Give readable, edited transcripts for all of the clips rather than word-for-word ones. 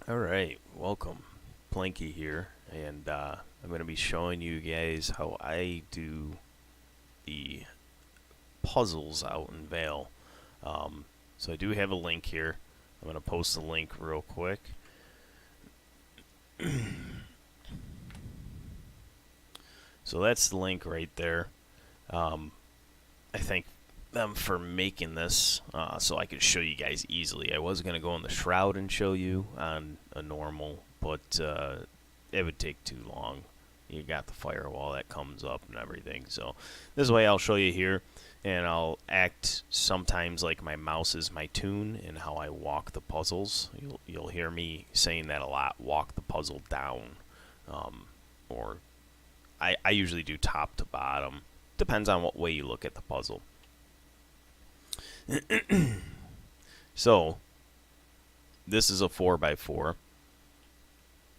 Alright, welcome. Planky here, and I'm going to be showing you guys how I do the puzzles out in Vale. So I do have a link here. I'm going to post the link real quick. So that's the link right there. I thank them for making this so I could show you guys easily. I was going to go in the Shroud and show you on a normal, but it would take too long. You got the firewall that comes up and everything. So this way I'll show you here, and I'll act sometimes like my mouse is my tune in how I walk the puzzles. You'll hear me saying that a lot, walk the puzzle down. Or I usually do top to bottom. Depends on what way you look at the puzzle. So, this is a 4x4.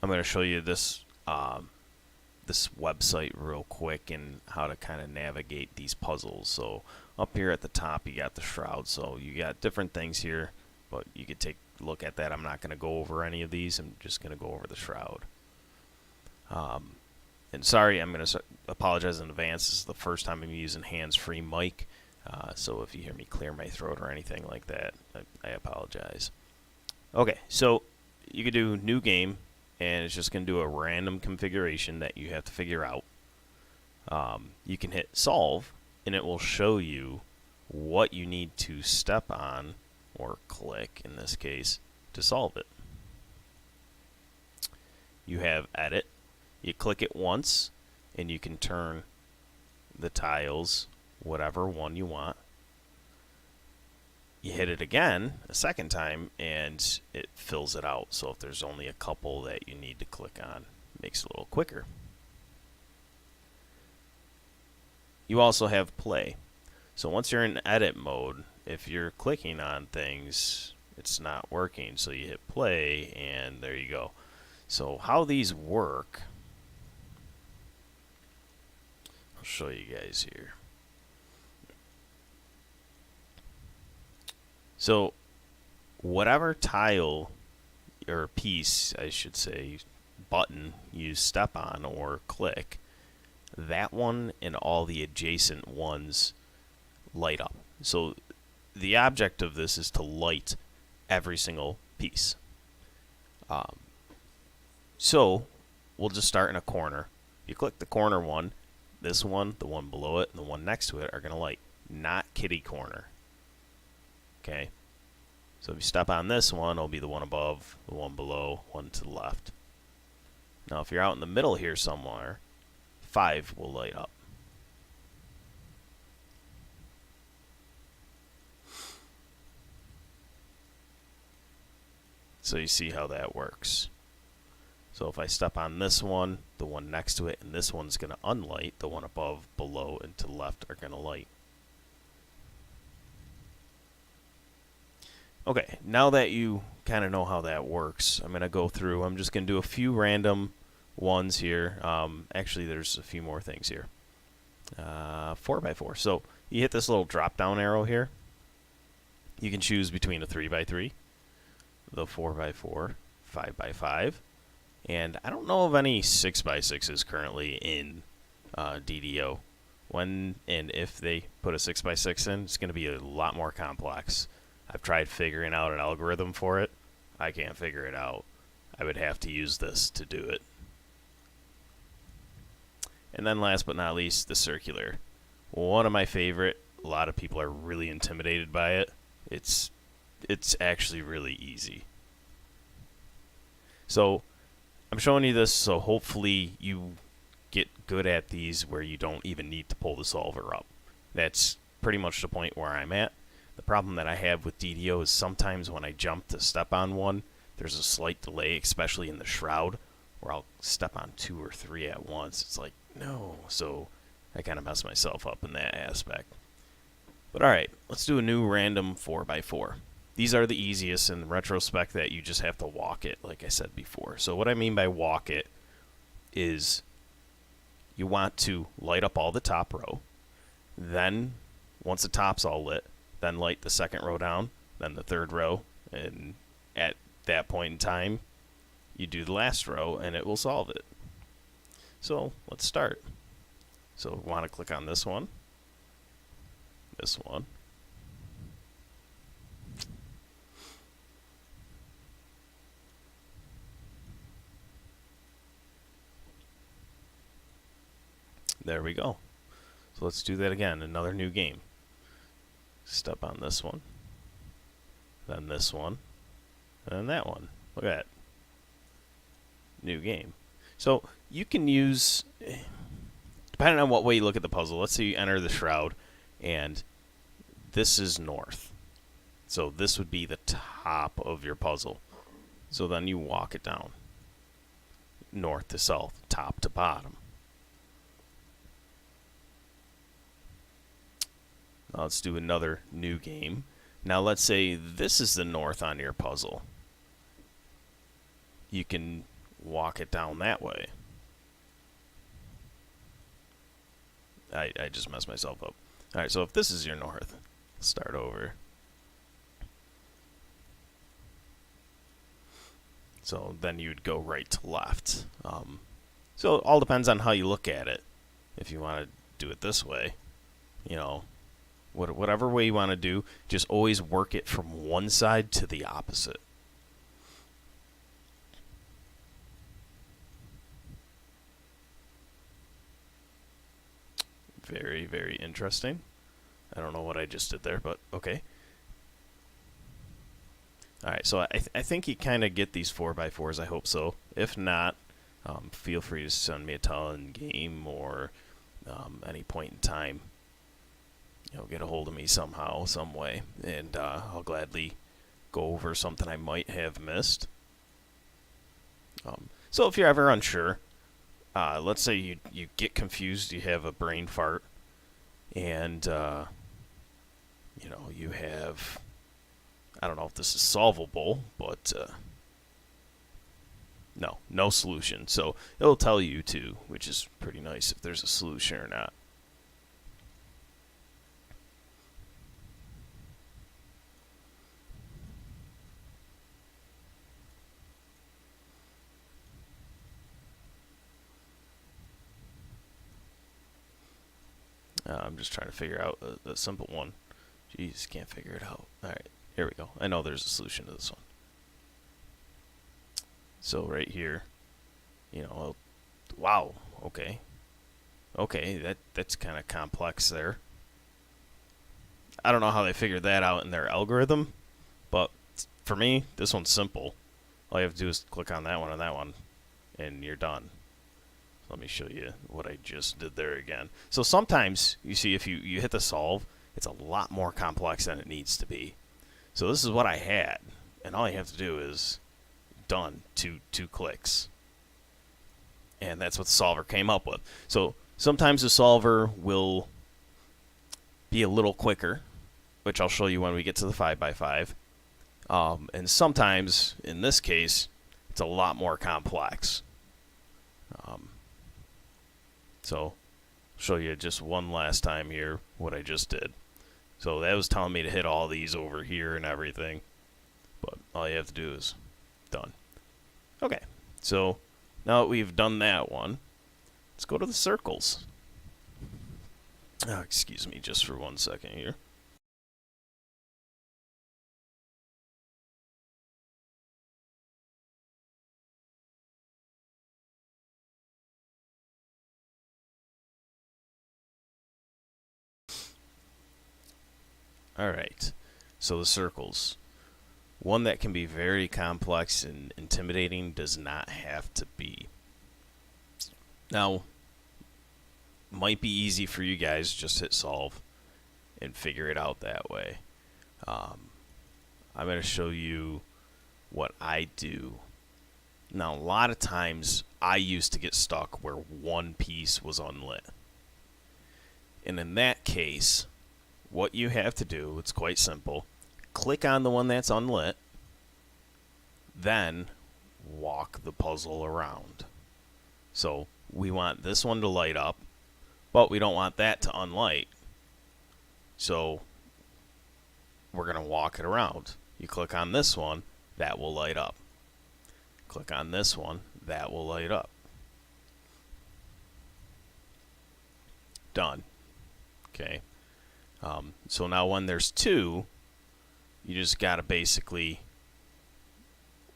I'm going to show you this this website real quick and how to kind of navigate these puzzles. So, up here at the top, you got the Shroud. So, you got different things here, but you could take a look at that. I'm not going to go over any of these. I'm just going to go over the Shroud. And sorry, I'm going to apologize in advance. This is the first time I'm using hands-free mic. So if you hear me clear my throat or anything like that, I apologize. Okay, so you could do new game, and it's just going to do a random configuration that you have to figure out. You can hit solve, and it will show you what you need to step on, or click in this case, to solve it. You have edit. You click it once, and you can turn the tiles whatever one you want. You hit it again a second time, and it fills it out. So if there's only a couple that you need to click on, it makes it a little quicker. You also have play. So once you're in edit mode, if you're clicking on things, it's not working. So you hit play, and there you go. So how these work, I'll show you guys here. So whatever tile or piece, I should say, button you step on or click, that one and all the adjacent ones light up. So the object of this is to light every single piece. So we'll just start in a corner. You click the corner one, this one, the one below it, and the one next to it are going to light, not kitty corner. Okay, so if you step on this one, it'll be the one above, the one below, one to the left. Now if you're out in the middle here somewhere, 5 will light up. So you see how that works. So if I step on this one, the one next to it, and this one's going to unlight, the one above, below, and to the left are going to light. Okay, now that you kind of know how that works, I'm going to go through. I'm just going to do a few random ones here. Actually, there's a few more things here. 4x4. So you hit this little drop-down arrow here. You can choose between a 3x3, the 4x4, 5x5, and I don't know of any 6x6s currently in DDO. When and if they put a 6x6 in, it's going to be a lot more complex. I've tried figuring out an algorithm for it. I can't figure it out. I would have to use this to do it. And then last but not least, the circular. One of my favorite. A lot of people are really intimidated by it. It's actually really easy. So I'm showing you this so hopefully you get good at these where you don't even need to pull the solver up. That's pretty much the point where I'm at. The problem that I have with DDO is sometimes when I jump to step on one, there's a slight delay, especially in the Shroud, where I'll step on 2 or 3 at once. It's like, no. So I kind of mess myself up in that aspect. But alright, let's do a new random 4x4. These are the easiest in retrospect that you just have to walk it, like I said before. So what I mean by walk it is you want to light up all the top row. Then, once the top's all lit, then light the second row down, then the third row, and at that point in time, you do the last row and it will solve it. So let's start. So we want to click on this one, this one, there we go. So let's do that again, another new game. Step on this one, then this one, and then that one. Look at that. New game. So you can use, depending on what way you look at the puzzle, let's say you enter the Shroud, and this is north. So this would be the top of your puzzle. So then you walk it down. North to south, top to bottom. Now let's do another new game. Now let's say this is the north on your puzzle. You can walk it down that way. I just messed myself up. Alright, so if this is your north, let's start over. So then you'd go right to left. So it all depends on how you look at it. If you want to do it this way, you know, whatever way you want to do, just always work it from one side to the opposite. Very, very interesting. I don't know what I just did there, but okay. Alright, so I think you kind of get these 4x4s, I hope so. If not, feel free to send me a game or any point in time. You know, get a hold of me somehow, some way, and I'll gladly go over something I might have missed. So if you're ever unsure, let's say you get confused, you have a brain fart, and you know, you have, I don't know if this is solvable, but no solution. So it'll tell you too, which is pretty nice if there's a solution or not. I'm just trying to figure out a simple one. Jeez, can't figure it out. Alright, here we go. I know there's a solution to this one. So right here, you know, wow, okay. Okay, that's kind of complex there. I don't know how they figured that out in their algorithm, but for me, this one's simple. All you have to do is click on that one, and you're done. Let me show you what I just did there again. So sometimes, you see, if you hit the solve, it's a lot more complex than it needs to be. So this is what I had, and all you have to do is done, two clicks. And that's what the solver came up with. So sometimes the solver will be a little quicker, which I'll show you when we get to the 5x5. And sometimes, in this case, it's a lot more complex. So I'll show you just one last time here what I just did. So that was telling me to hit all these over here and everything. But all you have to do is done. Okay, so now that we've done that one, let's go to the circles. Excuse me just for 1 second here. Alright, so the circles. One that can be very complex and intimidating does not have to be. Now, might be easy for you guys, just hit solve and figure it out that way. I'm going to show you what I do. Now, a lot of times I used to get stuck where one piece was unlit. And in that case, what you have to do, it's quite simple. Click on the one that's unlit, then walk the puzzle around. So we want this one to light up, but we don't want that to unlight. So we're going to walk it around. You click on this one, that will light up. click on this one, that will light up. Done. Okay. So now when there's two, you just got to basically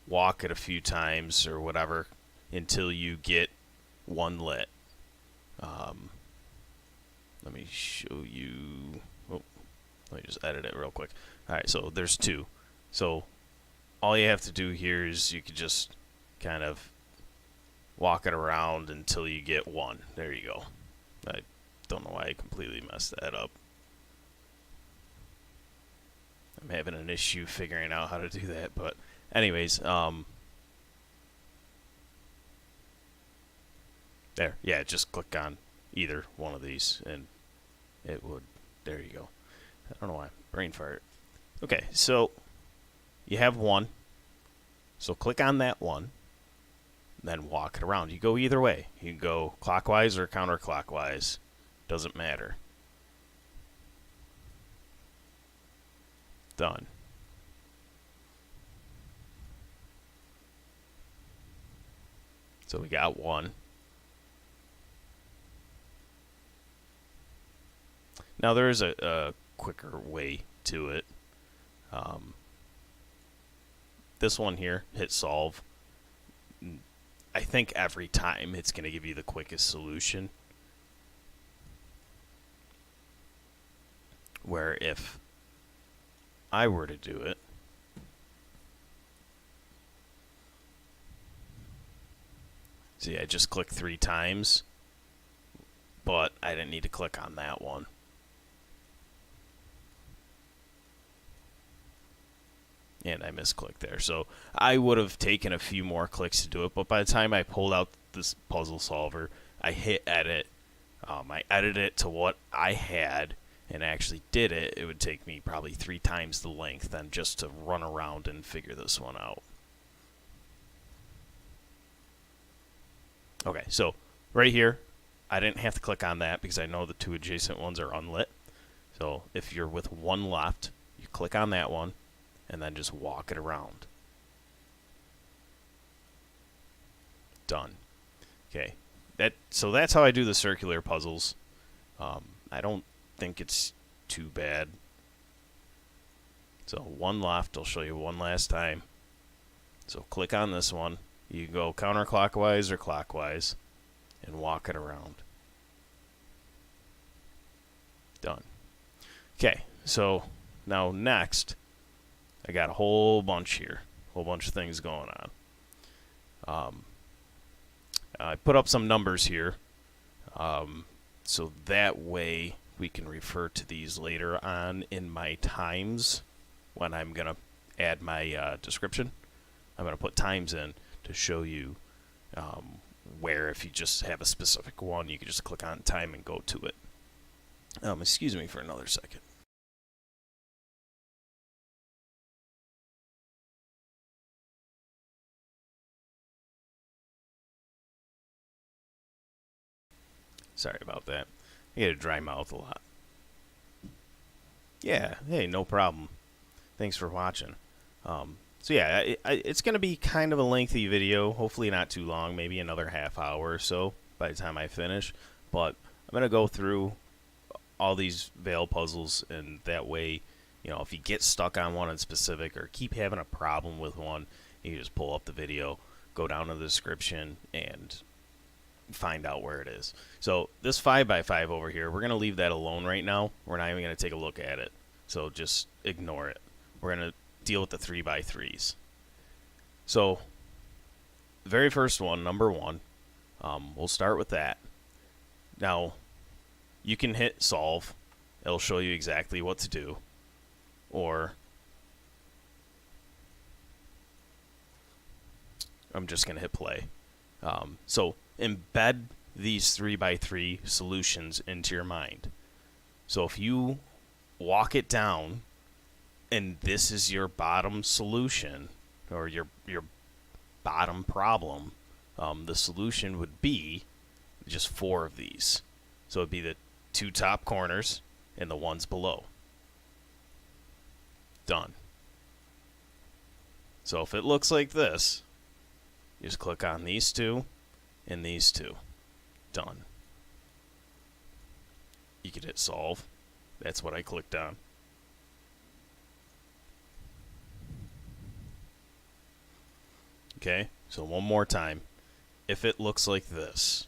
walk it a few times or whatever until you get one lit. Let me show you. Oh, let me just edit it real quick. All right, so there's two. So all you have to do here is you could just kind of walk it around until you get one. There you go. I don't know why I completely messed that up. I'm having an issue figuring out how to do that, but anyways, there, yeah, just click on either one of these and it would, there you go. I don't know why, brain fart. Okay, so you have one, so click on that one, then walk it around. You go either way. You can go clockwise or counterclockwise, doesn't matter. Done. So we got one. Now there is a quicker way to it. This one here, hit solve. I think every time it's going to give you the quickest solution. Where if I were to do it, see, I just clicked 3 times, but I didn't need to click on that one. And I misclicked there. So I would have taken a few more clicks to do it, but by the time I pulled out this puzzle solver, I hit edit. I edited it to what I had and actually did it. It would take me probably 3 times the length than just to run around and figure this one out. Okay, so right here, I didn't have to click on that because I know the 2 adjacent ones are unlit. So if you're with one left, you click on that one and then just walk it around. Done. Okay, so that's how I do the circular puzzles. I don't think it's too bad. So one left, I'll show you one last time. So click on this one. You can go counterclockwise or clockwise and walk it around. Done. Okay, so now next, I got a whole bunch here, a whole bunch of things going on. I put up some numbers here, so that way we can refer to these later on in my times when I'm going to add my description. I'm going to put times in to show you where if you just have a specific one, you can just click on time and go to it. Excuse me for another second. Sorry about that. I get a dry mouth a lot. Yeah, hey, no problem. Thanks for watching. So yeah, it's going to be kind of a lengthy video. Hopefully not too long, maybe another half hour or so by the time I finish. But I'm going to go through all these veil puzzles, and that way, you know, if you get stuck on one in specific or keep having a problem with one, you just pull up the video, go down to the description, and find out where it is. So this 5x5 over here, we're going to leave that alone right now. We're not even going to take a look at it. So just ignore it. We're going to deal with the 3x3s. So the very first one, number 1, we'll start with that. Now you can hit solve. It'll show you exactly what to do. Or I'm just going to hit play. So embed these 3x3 solutions into your mind. So if you walk it down and this is your bottom solution or your bottom problem, the solution would be just 4 of these. So it'd be the 2 top corners and the ones below. Done. So if it looks like this, You just click on these two and these two. Done. You can hit solve. That's what I clicked on. Okay, so one more time. If it looks like this,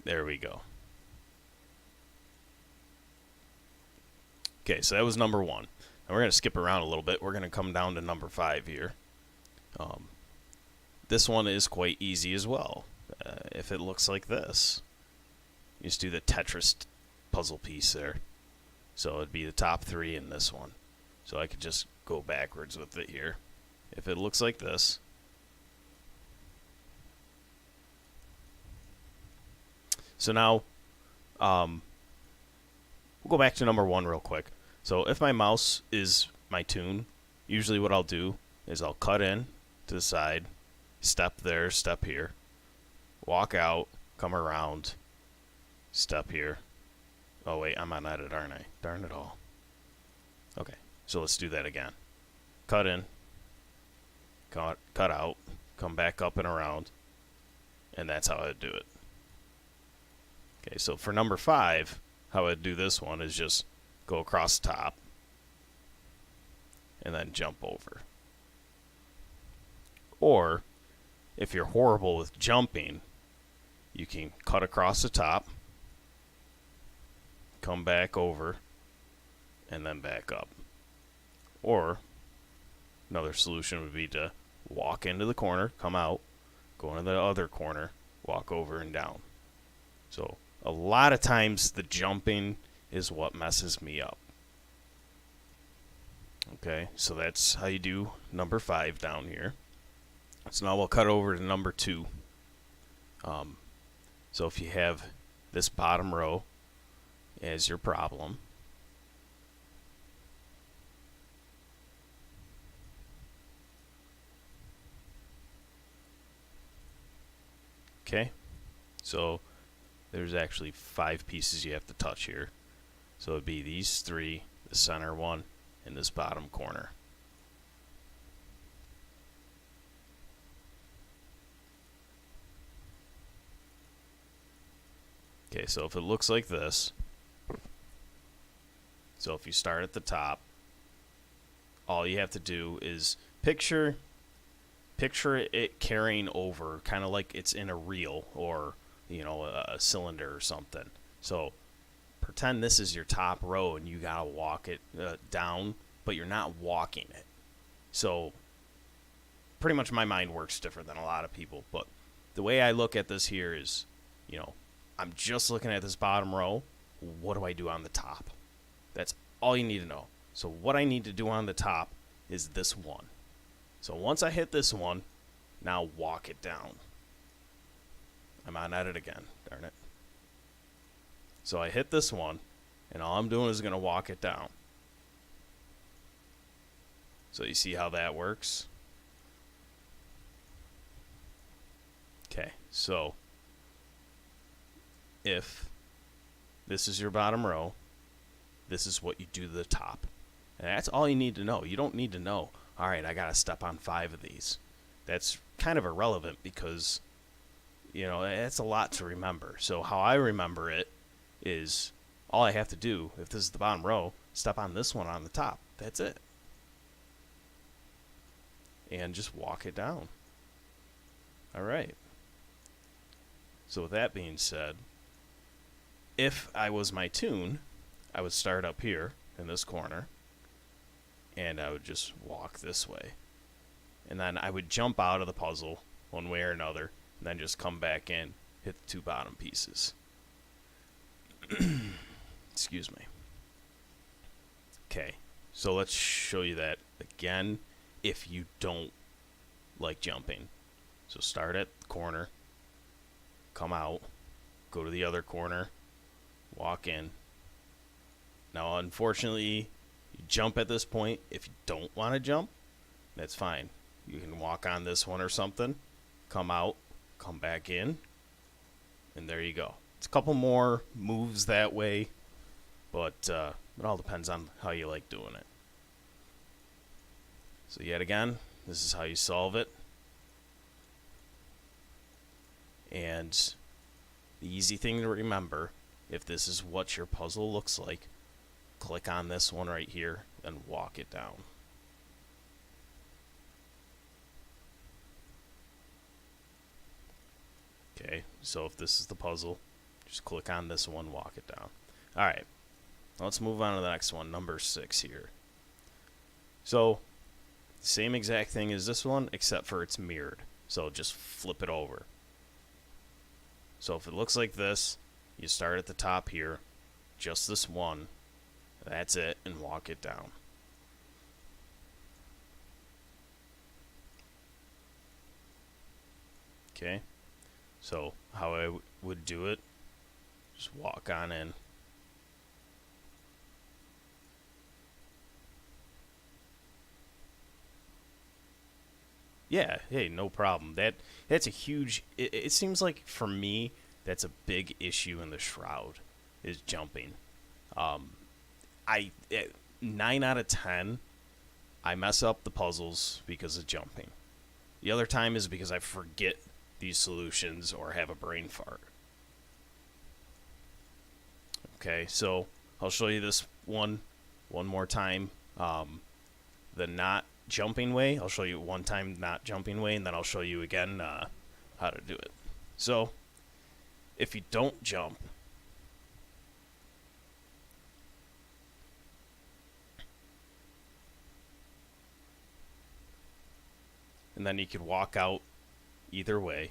there we go. Okay, so that was number 1. Now we're going to skip around a little bit. We're going to come down to number 5 here. This one is quite easy as well. If it looks like this, you just do the Tetris puzzle piece there. So it'd be the top 3 in this one. So I could just go backwards with it here. If it looks like this, so now we'll go back to number 1 real quick. So if my mouse is my tune, usually what I'll do is I'll cut in to the side, step there, step here, walk out, come around, step here. Oh wait, I'm on edit, aren't I? Darn it all. Okay, so let's do that again. Cut in, cut out, come back up and around, and that's how I'd do it. Okay, so for number 5, how I'd do this one is just go across the top and then jump over. Or if you're horrible with jumping, you can cut across the top, come back over, and then back up. Or another solution would be to walk into the corner, come out, go into the other corner, walk over and down. So a lot of times the jumping is what messes me up. Okay, so that's how you do number 5 down here. So now we'll cut over to number 2. So if you have this bottom row as your problem, okay, so there's actually 5 pieces you have to touch here. So it'd be these 3, the center one, and this bottom corner. Okay, so if it looks like this, so if you start at the top, all you have to do is picture it carrying over, kind of like it's in a reel or, you know, a cylinder or something. So pretend this is your top row and you gotta walk it down, but you're not walking it. So pretty much my mind works different than a lot of people, but the way I look at this here is, you know, I'm just looking at this bottom row. What do I do on the top? That's all you need to know. So what I need to do on the top is this one. So once I hit this one, now walk it down. I'm on edit again, darn it. So I hit this one, and all I'm doing is going to walk it down. So you see how that works? Okay, so if this is your bottom row, this is what you do to the top. And that's all you need to know. You don't need to know, all right, I got to step on 5 of these. That's kind of irrelevant because, you know, it's a lot to remember. So how I remember it is all I have to do, if this is the bottom row, step on this one on the top. That's it. And just walk it down. All right. So with that being said, if I was my tune, I would start up here in this corner, and I would just walk this way. And then I would jump out of the puzzle one way or another, and then just come back in, hit the 2 bottom pieces. Excuse me. Okay, so let's show you that again if you don't like jumping. So start at the corner, come out, go to the other corner, walk in. Now, unfortunately, you jump at this point. If you don't want to jump, that's fine. You can walk on this one or something, come out, come back in, and there you go. It's a couple more moves that way, but it all depends on how you like doing it. So yet again, This is how you solve it. And the easy thing to remember, if this is what your puzzle looks like, click on this one right here and walk it down. Okay, so if this is the puzzle, just click on this one, walk it down. Alright, let's move on to the next one, number 6 here. So, same exact thing as this one, except for it's mirrored. So just flip it over. So if it looks like this, you start at the top here, just this one, that's it, and walk it down. Okay, so how I would do it, just walk on in. Yeah, hey, no problem. That's a huge. It seems like for me that's a big issue in the Shroud, is jumping. I 9 out of 10, I mess up the puzzles because of jumping. The other time is because I forget these solutions or have a brain fart. Okay, so I'll show you this one more time. The not jumping way. I'll show you one time not jumping way, and then I'll show you again how to do it. So, if you don't jump, and then you could walk out either way,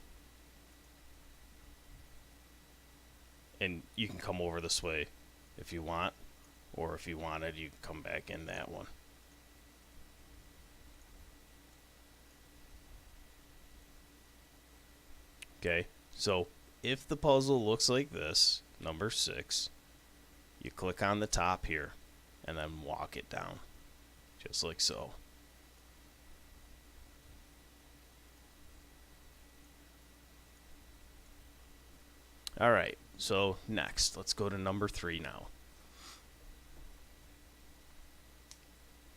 and you can come over this way if you want, or if you wanted, you can come back in that one. Okay, so if the puzzle looks like this, number 6, you click on the top here and then walk it down, just like so. Alright, so next, let's go to number 3 now.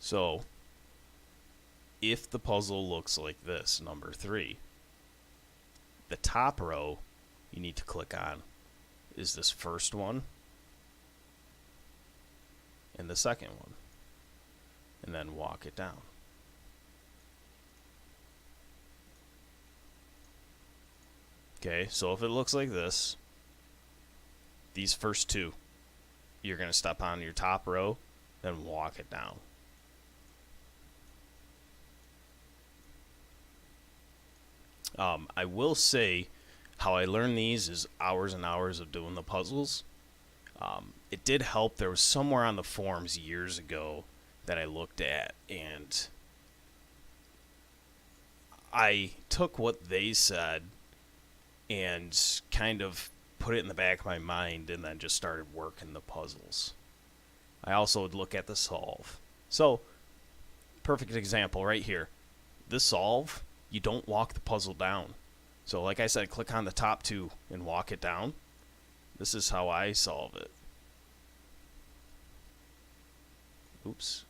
So, if the puzzle looks like this, number 3, the top row you need to click on is this first one and the second one, and then walk it down. Okay, so if it looks like this, these first two, you're going to step on your top row, then walk it down. I will say how I learned these is hours and hours of doing the puzzles. It did help. There was somewhere on the forums years ago that I looked at, and I took what they said and kind of put it in the back of my mind and then just started working the puzzles. I also would look at the solve. So, perfect example right here. The solve, you don't walk the puzzle down. So like I said, click on the top two and walk it down. This is how I solve it. Oops.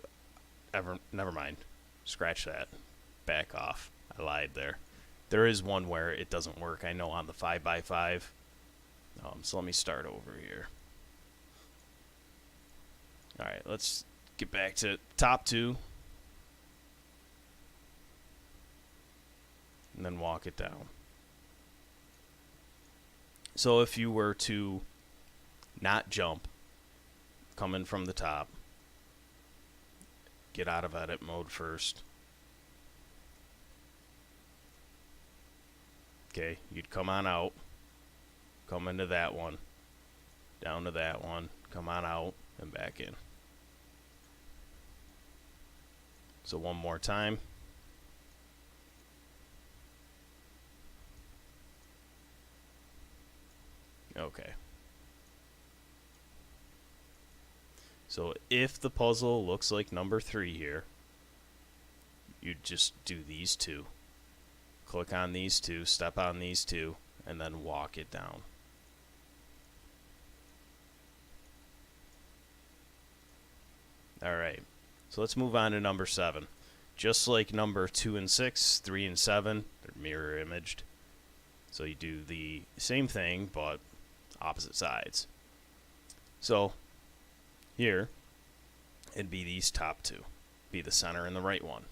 Never mind. Scratch that. Back off. I lied there. There is one where it doesn't work, I know, on the 5x5. So let me start over here. Alright, let's get back to top two. And then walk it down. So if you were to not jump, come in from the top, get out of edit mode first. Okay, you'd come on out, come into that one, down to that one, come on out, and back in. So one more time. Okay. So if the puzzle looks like number 3 here, you just do these two. Click on these two, step on these two, and then walk it down. Alright, so let's move on to number 7. just like number 2 and 6, 3 and 7, they're mirror imaged. So you do the same thing, but opposite sides. So here, it'd be these top two. Be the center and the right one.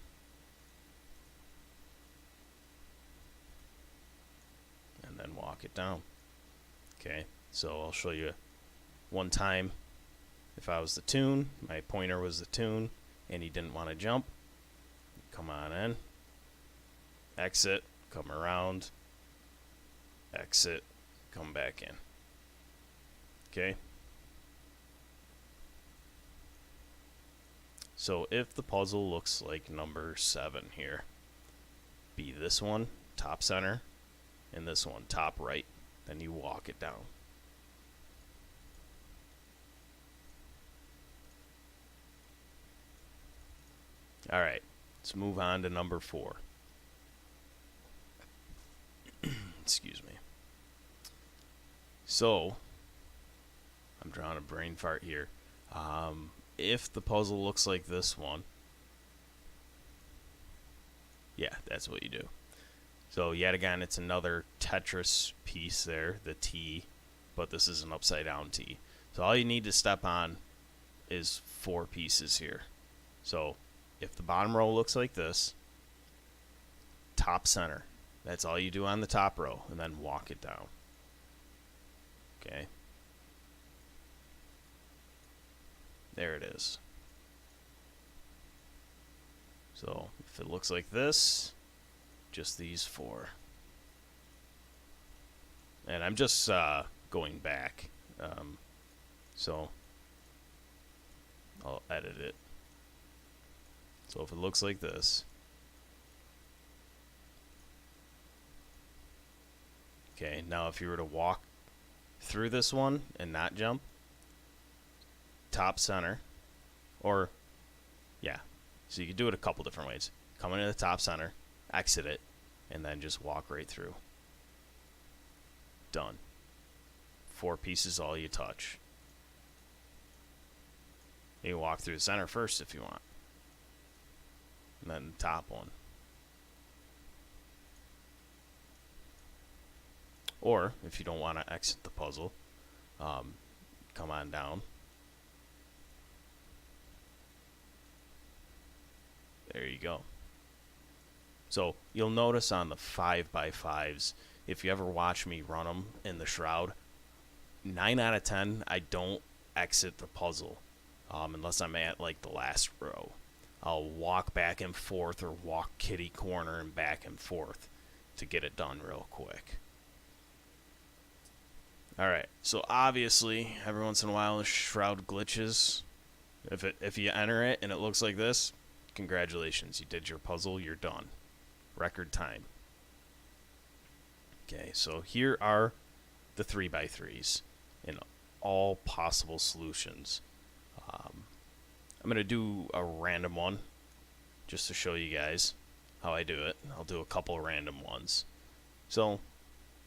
And then walk it down. Okay, so I'll show you one time. If I was the tune, my pointer was the tune, and he didn't want to jump, come on in, exit, come around, exit, come back in. Okay? So if the puzzle looks like number 7 here, be this one, top center, and this one, top right. Then you walk it down. Alright, let's move on to number 4. Excuse me. So, I'm drawing a brain fart here. If the puzzle looks like this one, yeah, that's what you do. So yet again, it's another Tetris piece there, the T, but this is an upside down T. So all you need to step on is 4 pieces here. So if the bottom row looks like this, top center, that's all you do on the top row, and then walk it down. Okay. There it is. So if it looks like this, just these 4. And I'm just going back. So I'll edit it. So if it looks like this. Okay, now if you were to walk through this one and not jump, top center, or yeah, so you could do it a couple different ways. Come into the top center, exit it, and then just walk right through. Done. 4 pieces, all you touch. You can walk through the center first if you want, and then the top one. Or if you don't want to exit the puzzle, come on down. There you go. So you'll notice on the 5x5s, if you ever watch me run them in the Shroud, 9 out of 10, I don't exit the puzzle unless I'm at like the last row. I'll walk back and forth or walk kitty corner and back and forth to get it done real quick. Alright, so obviously every once in a while the Shroud glitches. If you enter it and it looks like this, congratulations, you did your puzzle, you're done. Record time. Okay, so here are the 3x3s in all possible solutions. I'm going to do a random one just to show you guys how I do it. I'll do a couple of random ones. So,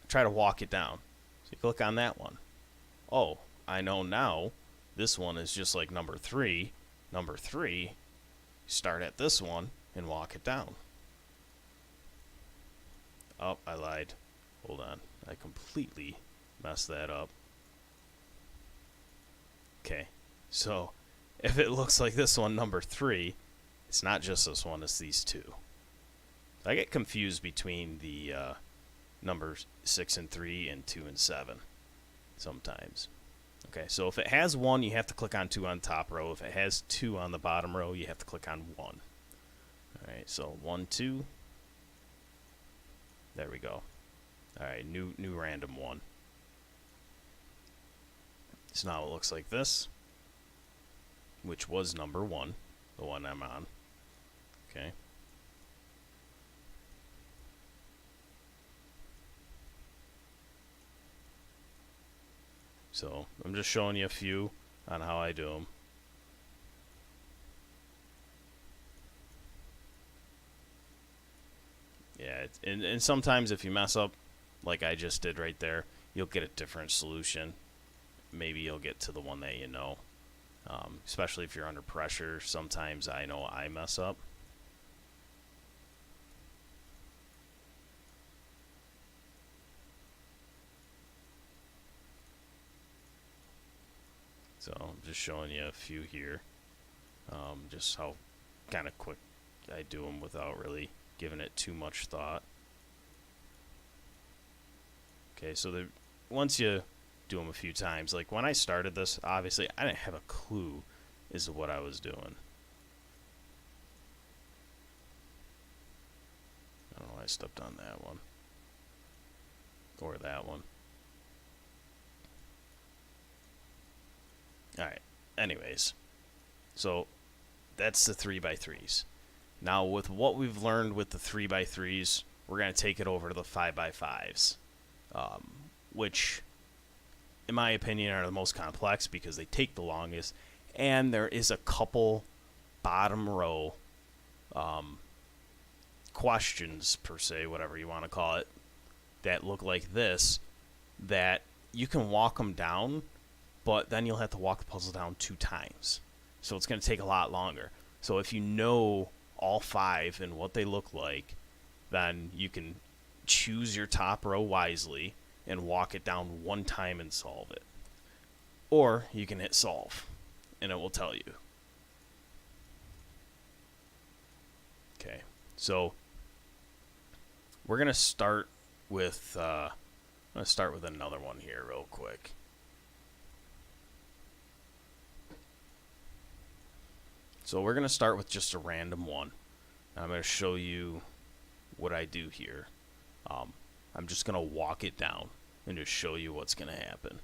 try to walk it down. So you click on that one. Oh, I know now this one is just like number 3. Number 3, start at this one and walk it down. Oh, I lied. Hold on. I completely messed that up. Okay, so if it looks like this one, number 3, it's not just this one, it's these 2. I get confused between the numbers 6 and 3 and 2 and 7 sometimes. Okay, so if it has 1, you have to click on 2 on top row. If it has 2 on the bottom row, you have to click on 1. Alright, so 1, 2. There we go. Alright, new random one. So now it looks like this, which was number 1, the one I'm on. Okay. So I'm just showing you a few on how I do them. Yeah, and sometimes if you mess up, like I just did right there, you'll get a different solution. Maybe you'll get to the one that you know. Especially if you're under pressure, sometimes I know I mess up. So I'm just showing you a few here. Just how kind of quick I do them without really giving it too much thought. Okay, so once you do them a few times, like when I started this, obviously I didn't have a clue as to what I was doing. I don't know why I stepped on that one. Or that one. Alright, anyways. So, that's the 3x3s. Now, with what we've learned with the 3x3s, we're going to take it over to the 5x5s. Which, in my opinion, are the most complex because they take the longest. And there is a couple bottom row questions, per se, whatever you want to call it, that look like this, that you can walk them down, but then you'll have to walk the puzzle down 2 times. So it's going to take a lot longer. So if you know all 5 and what they look like, then you can choose your top row wisely and walk it down 1 time and solve it. Or you can hit solve, and it will tell you. Okay, so we're going to start with another one here real quick. So we're going to start with just a random one. I'm going to show you what I do here. I'm just going to walk it down and just show you what's going to happen.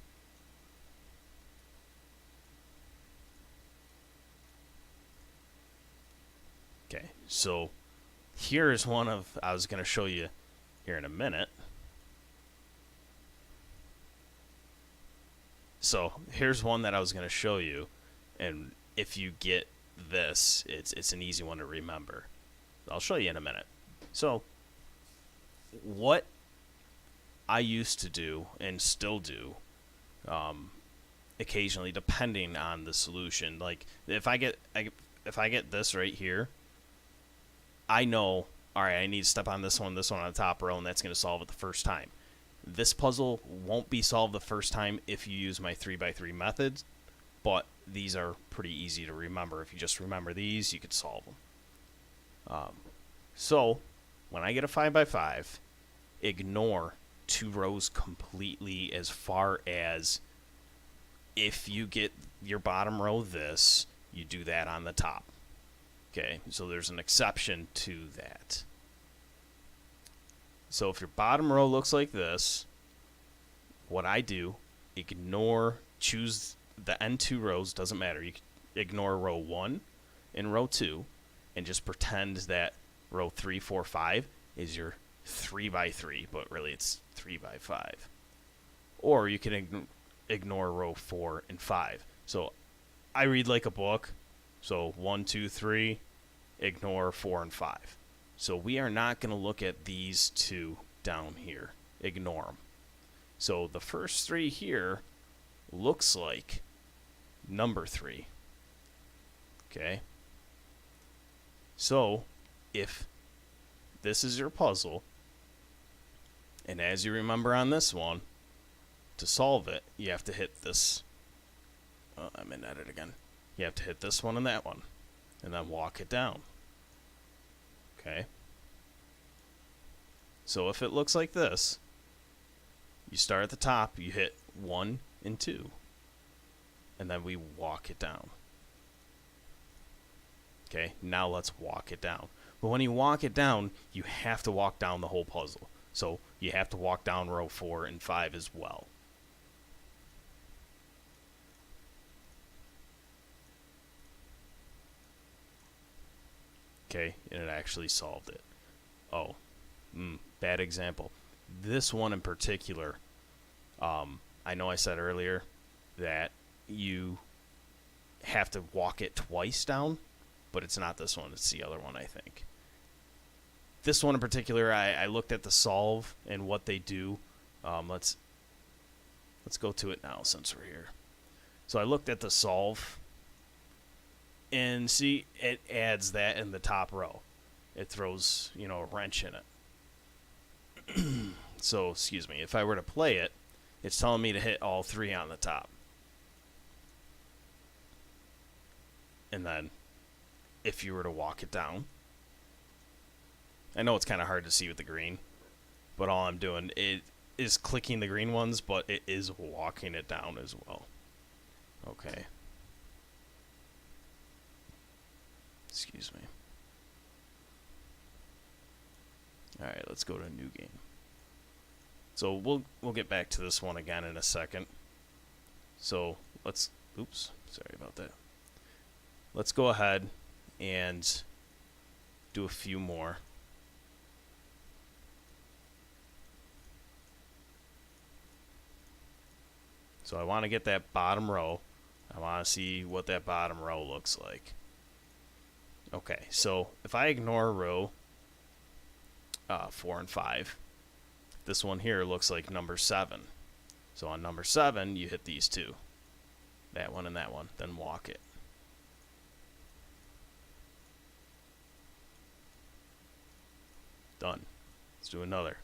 Okay, so here's one of, I was going to show you here in a minute. So here's one that I was going to show you, and if you get this, it's an easy one to remember. I'll show you in a minute. So what I used to do and still do occasionally, depending on the solution, like if I get this right here, I know, all right, I need to step on this one on the top row, and that's going to solve it the first time. This puzzle won't be solved the first time if you use my 3x3 methods, but these are pretty easy to remember. If you just remember these, you could solve them. So when I get a 5x5, ignore 2 rows completely, as far as if you get your bottom row this, you do that on the top. Okay, so there's an exception to that. So if your bottom row looks like this, what I do, choose the end 2 rows, doesn't matter. You can ignore row 1 and row 2 and just pretend that row 3, 4, 5 is your 3x3, but really it's 3x5. Or you can ignore row 4 and 5. So I read like a book. So 1, 2, 3, ignore 4 and 5. So we are not going to look at these 2 down here. Ignore them. So the first 3 here looks like number 3. Okay? So if this is your puzzle, and as you remember on this one, to solve it, you have to hit this. I'm in edit again. You have to hit this one and that one, and then walk it down. Okay? So if it looks like this, you start at the top, you hit 1 and 2, and then we walk it down. Okay, now let's walk it down. But when you walk it down, you have to walk down the whole puzzle. So you have to walk down row 4 and 5 as well. Okay, and it actually solved it. Oh, bad example. This one in particular, I know I said earlier that you have to walk it twice down, but it's not this one. It's the other one, I think. This one in particular, I looked at the solve and what they do. Let's go to it now since we're here. So I looked at the solve, and see, it adds that in the top row. It throws, a wrench in it. So, excuse me, if I were to play it, it's telling me to hit all 3 on the top. And then if you were to walk it down, I know it's kind of hard to see with the green, but all I'm doing is clicking the green ones, but it is walking it down as well. Okay. Excuse me. Alright, let's go to a new game. So we'll get back to this one again in a second. So let's, oops, sorry about that. Let's go ahead and do a few more. So I want to get that bottom row. I want to see what that bottom row looks like. Okay, so if I ignore row 4 and 5, this one here looks like number 7. So on number 7, you hit these two. That one and that one. Then walk it. Done. Let's do another.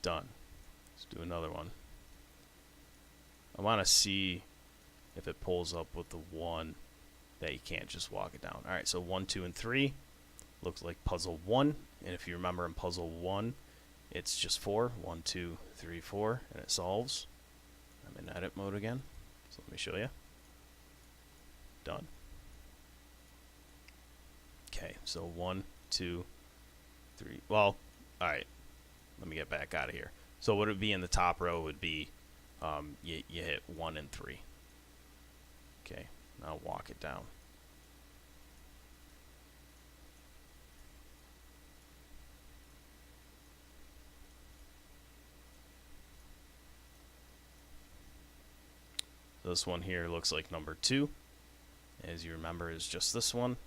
Done. Let's do another one. I want to see if it pulls up with the one that you can't just walk it down. Alright, so 1, 2, and 3 looks like puzzle 1. And if you remember in puzzle 1, it's just 4. 1, 2, 3, 4, and it solves. I'm in edit mode again, so let me show you. Done. Okay, so 1, 2, 3. Well, alright. Let me get back out of here. So what it would be in the top row would be you hit 1 and 3. Okay, now walk it down. This one here looks like number 2. As you remember, is just this one.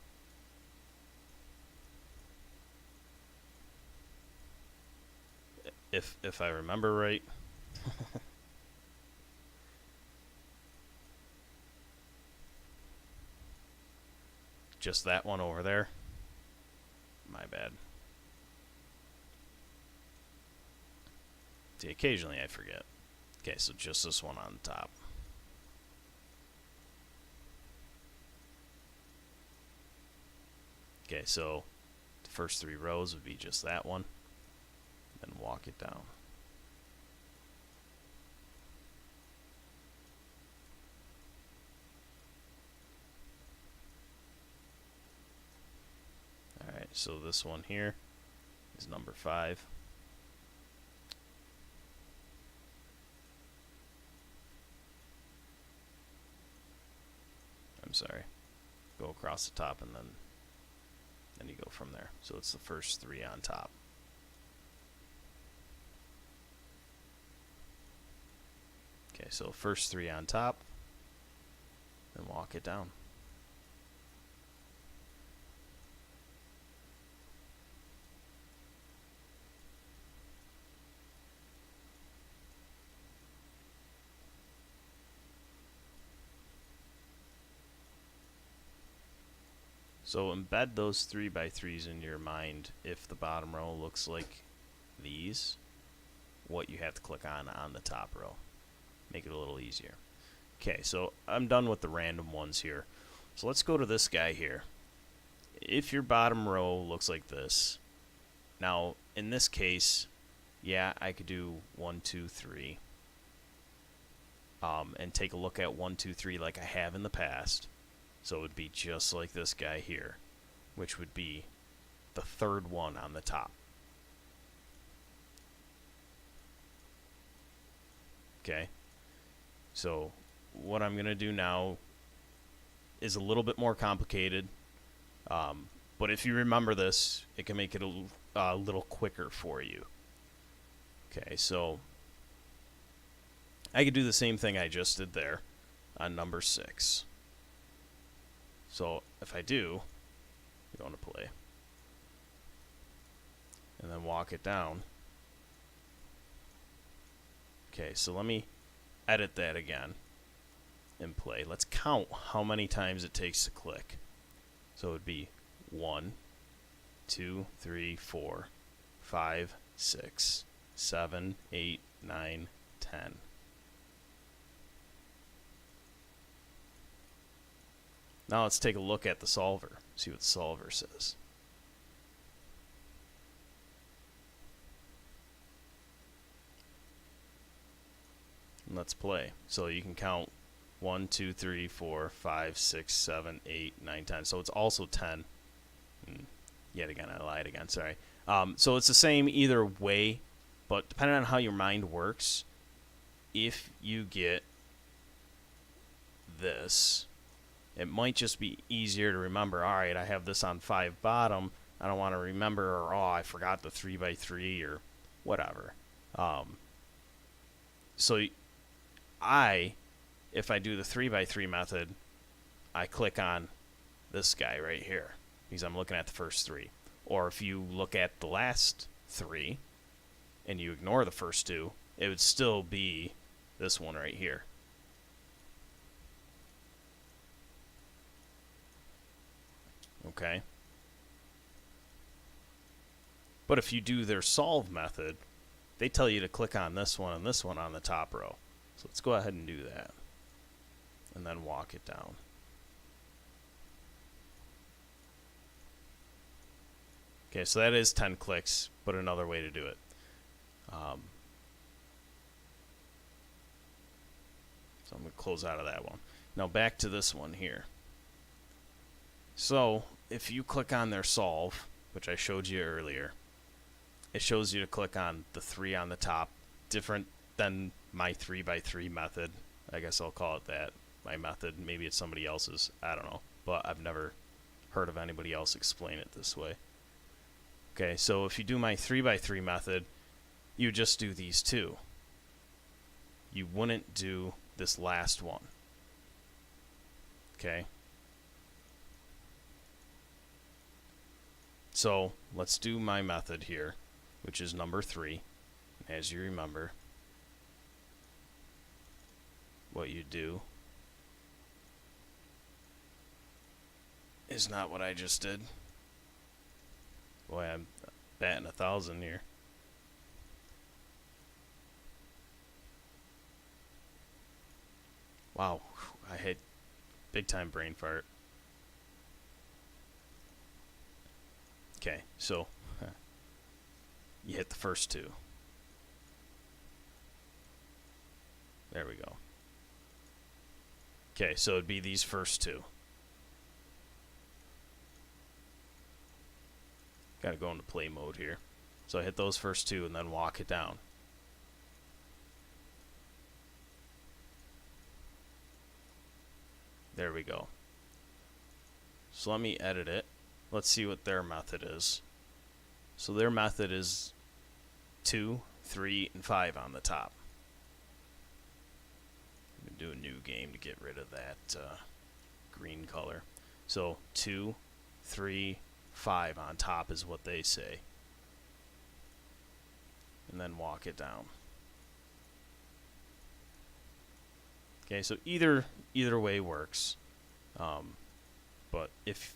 If I remember right. Just that one over there. My bad. See, occasionally I forget. Okay, so just this one on top. Okay, so the first 3 rows would be just that one. Then walk it down. Alright, so this one here is number 5. I'm sorry. Go across the top and then you go from there. So it's the first 3 on top. Okay, so first 3 on top, then walk it down. So embed those 3x3s in your mind if the bottom row looks like these, what you have to click on the top row. Make it a little easier. Okay, so I'm done with the random ones here. So let's go to this guy here. If your bottom row looks like this, now in this case, yeah, I could do 1, 2, 3, and take a look at 1, 2, 3 like I have in the past. So it would be just like this guy here, which would be the 3rd one on the top. Okay, so what I'm going to do now is a little bit more complicated, but if you remember this, it can make it a little quicker for you. Okay, so I could do the same thing I just did there on number 6. So if I do, go into play, and then walk it down. Okay, so let me edit that again and play. Let's count how many times it takes to click. So it would be 1, 2, 3, 4, 5, 6, 7, 8, 9, 10. Now let's take a look at the solver, see what the solver says. And let's play. So you can count 1, 2, 3, 4, 5, 6, 7, 8, 9, 10. So it's also 10. And yet again, I lied again, sorry. So it's the same either way, but depending on how your mind works, if you get this, it might just be easier to remember, all right, I have this on 5 bottom. I don't want to remember, or oh, I forgot the 3x3 or whatever. So if I do the 3x3 method, I click on this guy right here because I'm looking at the first 3. Or if you look at the last 3 and you ignore the first 2, it would still be this one right here. Okay. But if you do their solve method, they tell you to click on this one and this one on the top row. So let's go ahead and do that. And then walk it down. Okay, so that is 10 clicks, but another way to do it. So I'm going to close out of that one. Now back to this one here. So if you click on their solve, which I showed you earlier, it shows you to click on the 3 on the top, different than my 3x3 method. I guess I'll call it that, my method. Maybe it's somebody else's, I don't know, but I've never heard of anybody else explain it this way. Okay, so if you do my 3x3 method, you just do these 2. You wouldn't do this last one. Okay. So let's do my method here, which is number 3. As you remember, what you do is not what I just did. Boy, I'm batting 1,000 here. Wow, I had big time brain fart. Okay, so you hit the first 2. There we go. Okay, so it'd be these first 2. Gotta go into play mode here. So I hit those first 2 and then walk it down. There we go. So let me edit it. Let's see what their method is. So their method is 2, 3, and 5 on the top. I'm going to do a new game to get rid of that green color. So 2, 3, 5 on top is what they say. And then walk it down. Okay, so either way works. But if,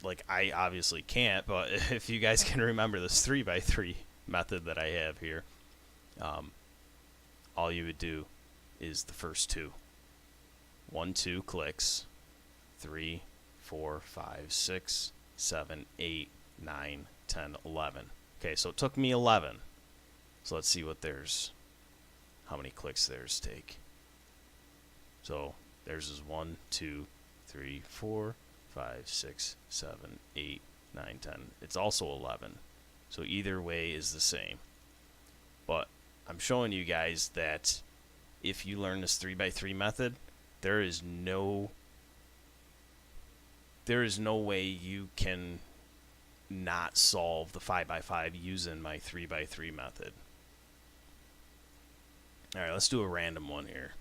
like, I obviously can't, but if you guys can remember this 3x3 method that I have here, all you would do is the first 2. 1, 2 clicks, 3, 4, 5, 6, 7, 8, 9, 10, 11. Okay, so it took me 11. So let's see what theirs, how many clicks theirs take. So theirs is 1, 2, 3, 4, 5, 6, 7, 8, 9, 10. It's also 11. So either way is the same. But I'm showing you guys that if you learn this 3x3 method, there is no way you can not solve the 5x5 using my 3x3 method. Alright, let's do a random one here.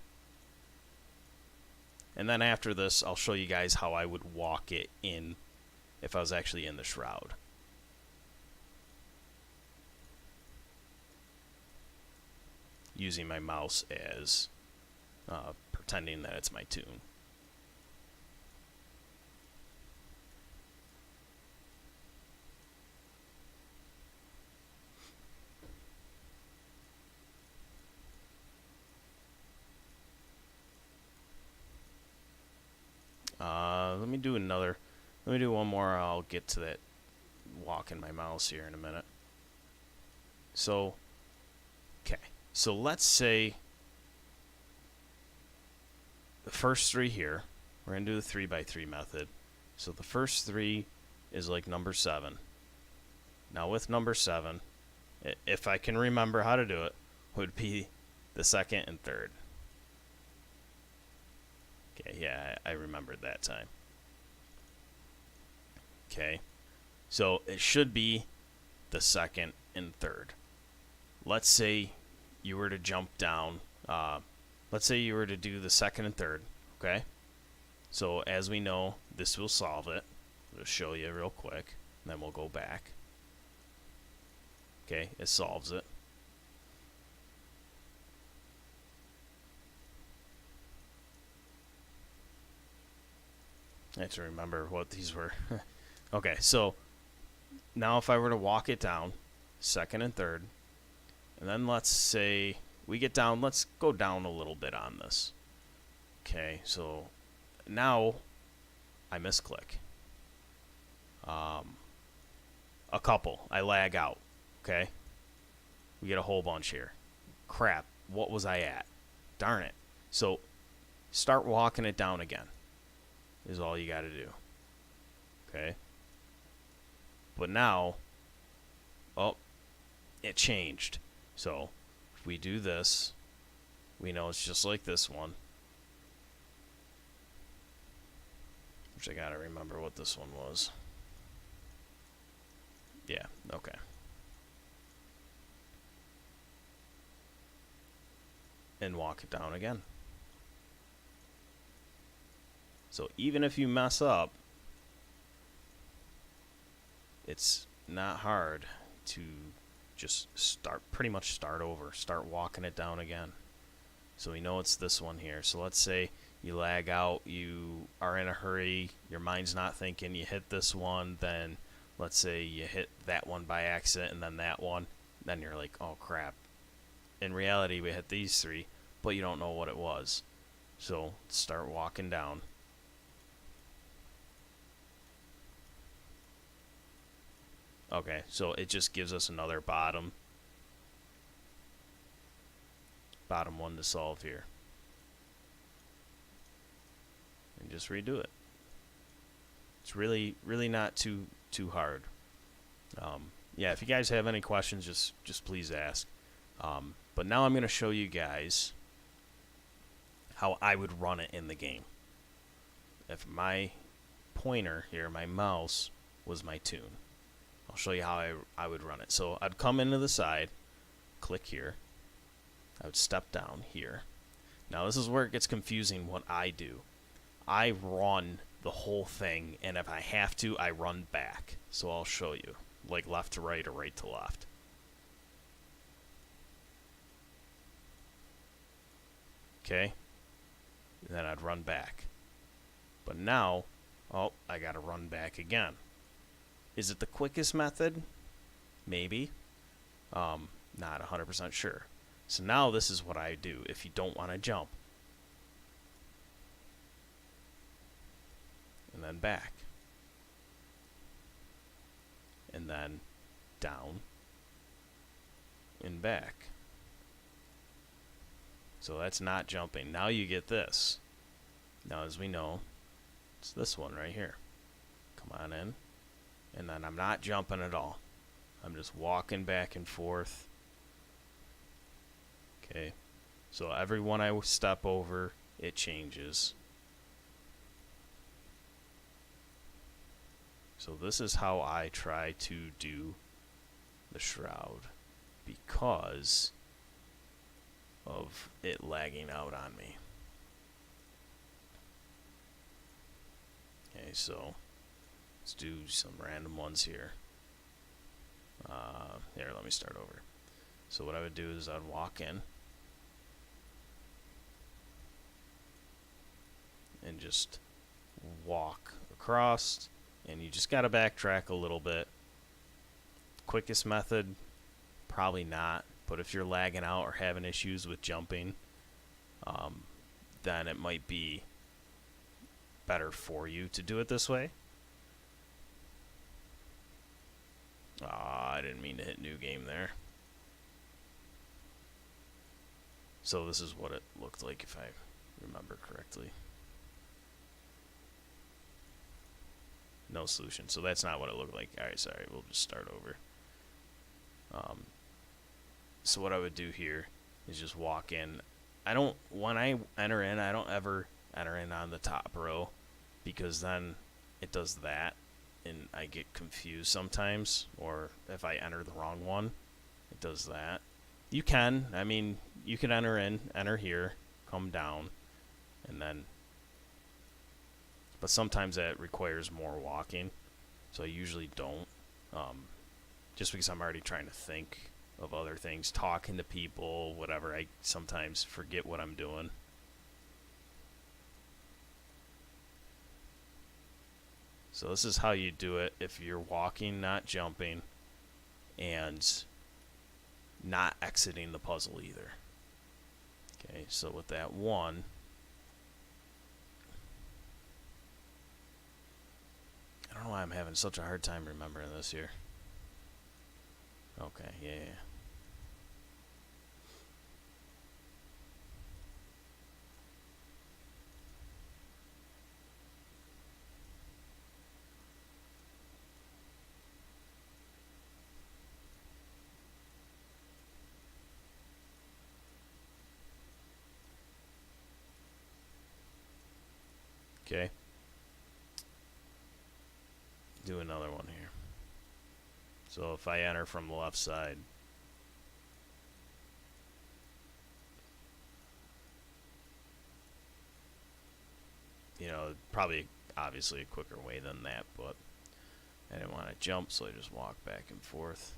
And then after this, I'll show you guys how I would walk it in if I was actually in the Shroud. Using my mouse as pretending that it's my tune. Let me do another. Let me do one more. I'll get to that walking my mouse here in a minute. So, okay. So let's say the first three here, we're going to do the 3 by 3 method. So the first three is like number 7. Now with number 7, if I can remember how to do it, would be the second and third. Okay, yeah, I remembered that time. Okay, so it should be the second and third. Let's say you were to jump down. Let's say you were to do the second and third. Okay, so as we know, this will solve it. I'll show you real quick, and then we'll go back. Okay, it solves it. I have to remember what these were. Okay, so now if I were to walk it down, second and third, and then let's say we get down, let's go down a little bit on this. Okay, so now I misclick. A couple, I lag out. Okay, we get a whole bunch here. Crap, what was I at? Darn it. So start walking it down again is all you got to do. Okay, but now, oh, it changed. So if we do this, we know it's just like this one, which I gotta remember what this one was. Yeah, okay. And walk it down again. So even if you mess up, it's not hard to just pretty much start over, start walking it down again. So we know it's this one here. So let's say you lag out, you are in a hurry, your mind's not thinking, you hit this one, then let's say you hit that one by accident and then that one, then you're like, oh crap. In reality, we hit these three, but you don't know what it was. So start walking down. Okay, so it just gives us another bottom one to solve here. And just redo it. It's really not too hard. Yeah, if you guys have any questions, just please ask. But now I'm going to show you guys how I would run it in the game. If my pointer here, my mouse, was my tune, I'll show you how I would run it. So I'd come into the side, click here. I would step down here. Now this is where it gets confusing what I do. I run the whole thing, and if I have to, I run back. So I'll show you, like left to right or right to left. Okay, and then I'd run back. But now, oh, I gotta run back again. Is it the quickest method? Maybe. Not 100% sure. So now this is what I do if you don't want to jump. And then back. And then down. And back. So that's not jumping. Now you get this. Now as we know, it's this one right here. Come on in. And then I'm not jumping at all. I'm just walking back and forth. Okay. So every one I step over, it changes. So this is how I try to do the Shroud because of it lagging out on me. Okay, so let's do some random ones here. Here, let me start over. So what I would do is I'd walk in and just walk across, and you just got to backtrack a little bit. Quickest method, probably not, but if you're lagging out or having issues with jumping, then it might be better for you to do it this way. I didn't mean to hit new game there. So this is what it looked like if I remember correctly. No solution. So that's not what it looked like. Alright, sorry. We'll just start over. So what I would do here is just walk in. When I enter in, I don't ever enter in on the top row, because then it does that and I get confused sometimes, or if I enter the wrong one, it does that. You can enter here, come down, and then, but sometimes that requires more walking, so I usually don't, just because I'm already trying to think of other things, talking to people, whatever. I sometimes forget what I'm doing. So this is how you do it if you're walking, not jumping, and not exiting the puzzle either. Okay, so with that one, I don't know why I'm having such a hard time remembering this here. Okay, yeah. Okay. Do another one here. So if I enter from the left side, probably obviously a quicker way than that, but I didn't want to jump, so I just walk back and forth.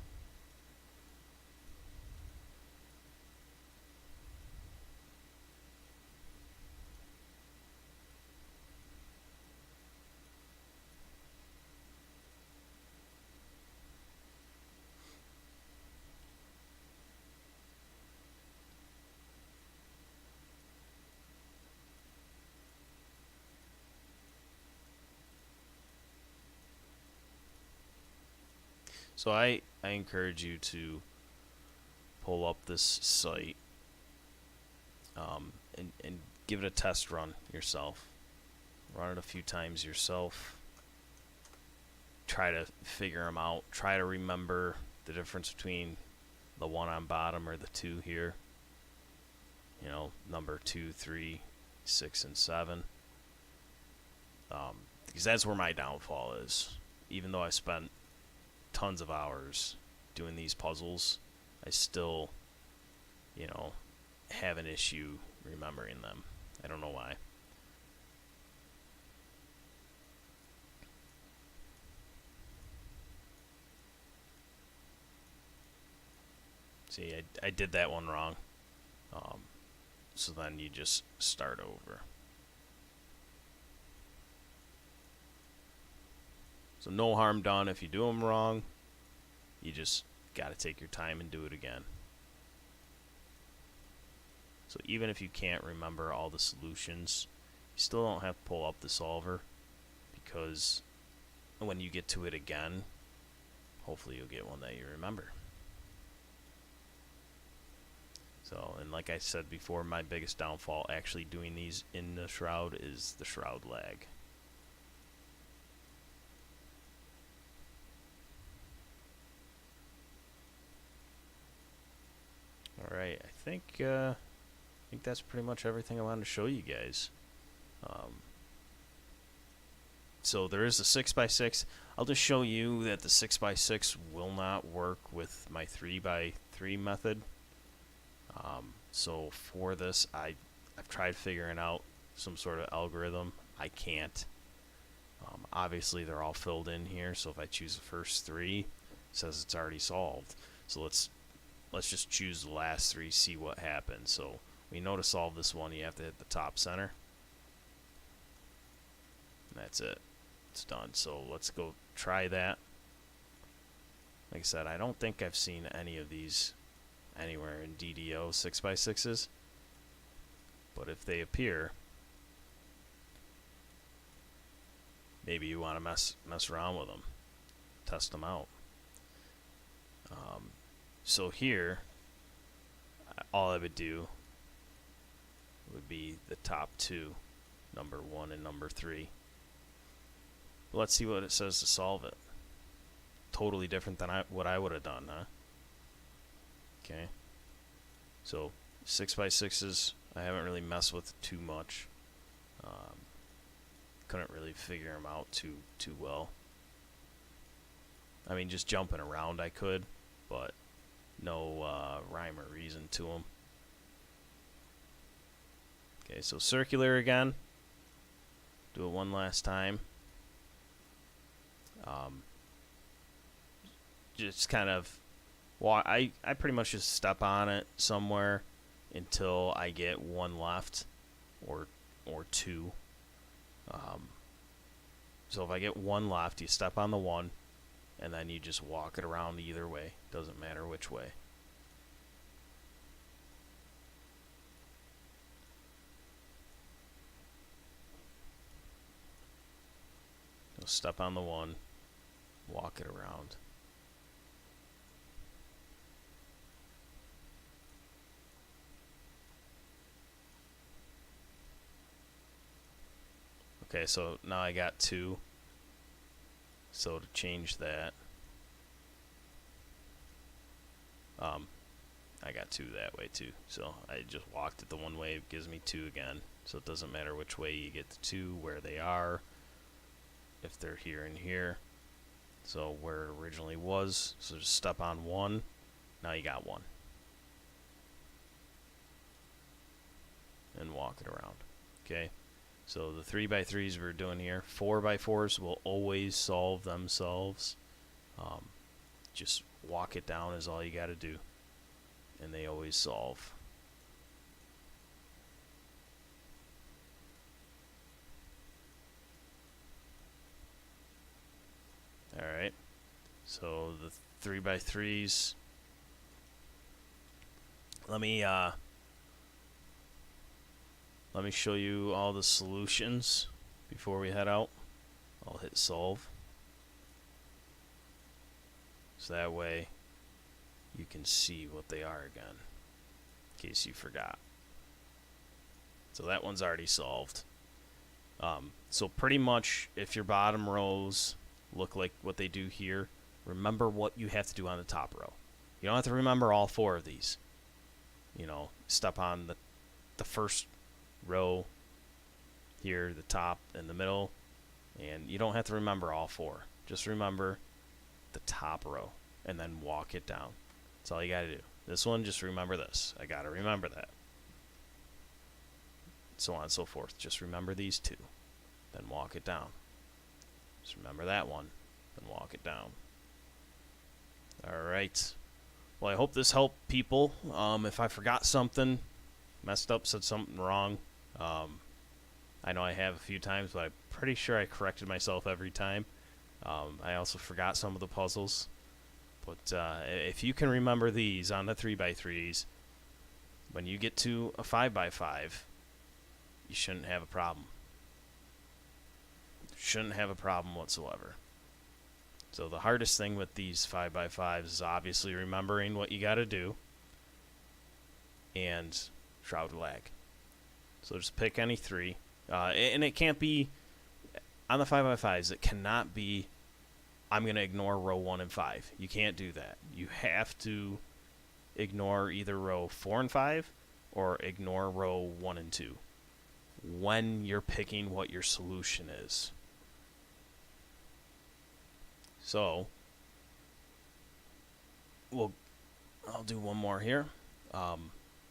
So I encourage you to pull up this site and give it a test run yourself. Run it a few times yourself. Try to figure them out. Try to remember the difference between the one on bottom or the two here. Number 2, 3, 6, and 7. Because that's where my downfall is. Even though I spent tons of hours doing these puzzles, I still, have an issue remembering them. I don't know why. See, I did that one wrong. So then you just start over. So no harm done if you do them wrong. You just got to take your time and do it again. So even if you can't remember all the solutions, you still don't have to pull up the solver, because when you get to it again, hopefully you'll get one that you remember. So, and like I said before, my biggest downfall actually doing these in the Shroud is the Shroud lag. Alright, I think that's pretty much everything I wanted to show you guys. So there is a 6x6. I'll just show you that the 6x6 will not work with my 3x3 method. So for this, I've tried figuring out some sort of algorithm. I can't. Obviously, they're all filled in here, so if I choose the first 3, it says it's already solved. So let's just choose the last 3, see what happens. So when you know to solve this one, you have to hit the top center. And that's it. It's done. So let's go try that. Like I said, I don't think I've seen any of these anywhere in DDO 6x6s. But if they appear, maybe you want to mess around with them, test them out. So here, all I would do would be the top two, number 1 and number 3. Let's see what it says to solve it. Totally different than what I would have done, huh? Okay. So 6x6s, I haven't really messed with too much. Couldn't really figure them out too well. I mean, just jumping around I could, but no rhyme or reason to them. Okay, so circular again. Do it one last time. Just kind of, well, I pretty much just step on it somewhere until I get one left, or two. So if I get one left, you step on the one, and then you just walk it around either way. Doesn't matter which way. So step on the one, walk it around. Okay, so now I got 2. So to change that, I got 2 that way too. So I just walked it the one way, it gives me 2 again. So it doesn't matter which way you get the 2, where they are, if they're here and here. So where it originally was, so just step on 1, now you got 1. And walk it around, okay? So the 3x3s we're doing here, 4x4s will always solve themselves. Just walk it down is all you got to do, and they always solve. All right. So the 3x3s. Let me show you all the solutions before we head out. I'll hit solve. So that way you can see what they are again, in case you forgot. So that one's already solved. So pretty much if your bottom rows look like what they do here, remember what you have to do on the top row. You don't have to remember all 4 of these. You know, step on the first row here, the top and the middle, and you don't have to remember all 4. Just remember the top row and then walk it down. That's all you got to do. This one, just remember this. I got to remember that. So on and so forth. Just remember these 2, then walk it down. Just remember that one, then walk it down. All right. Well, I hope this helped people. If I forgot something, messed up, said something wrong, I know I have a few times, but I'm pretty sure I corrected myself every time. I also forgot some of the puzzles. But if you can remember these on the 3x3s, when you get to a 5x5, you shouldn't have a problem. Shouldn't have a problem whatsoever. So the hardest thing with these 5x5s is obviously remembering what you got to do and Shroud lag. So just pick any 3. And it can't be, on the 5x5s, it cannot be, I'm going to ignore row 1 and 5. You can't do that. You have to ignore either row 4 and 5 or ignore row 1 and 2 when you're picking what your solution is. So, I'll do one more here.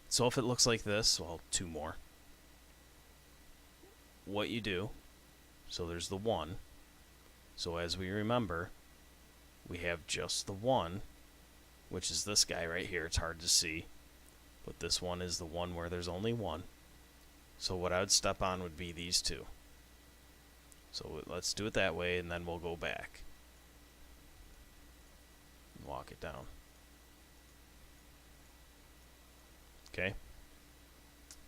So if it looks like this, well, 2 more. What you do, so there's the 1. So as we remember, we have just the 1, which is this guy right here. It's hard to see, but this one is the one where there's only 1. So what I would step on would be these 2. So let's do it that way, and then we'll go back and walk it down. Okay,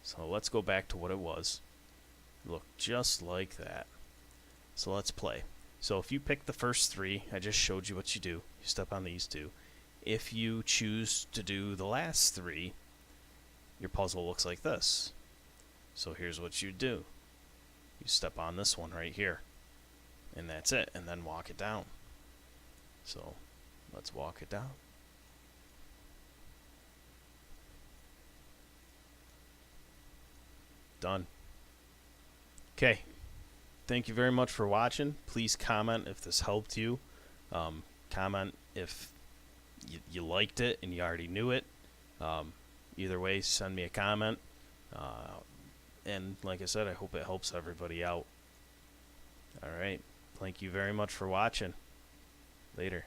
so let's go back to what it was. Look just like that. So let's play. So if you pick the first 3, I just showed you what you do. You step on these 2. If you choose to do the last 3, your puzzle looks like this. So here's what you do. You step on this one right here. And that's it. And then walk it down. So let's walk it down. Done. Okay. Thank you very much for watching. Please comment if this helped you. Comment if you liked it and you already knew it. Either way, send me a comment. And like I said, I hope it helps everybody out. Alright. Thank you very much for watching. Later.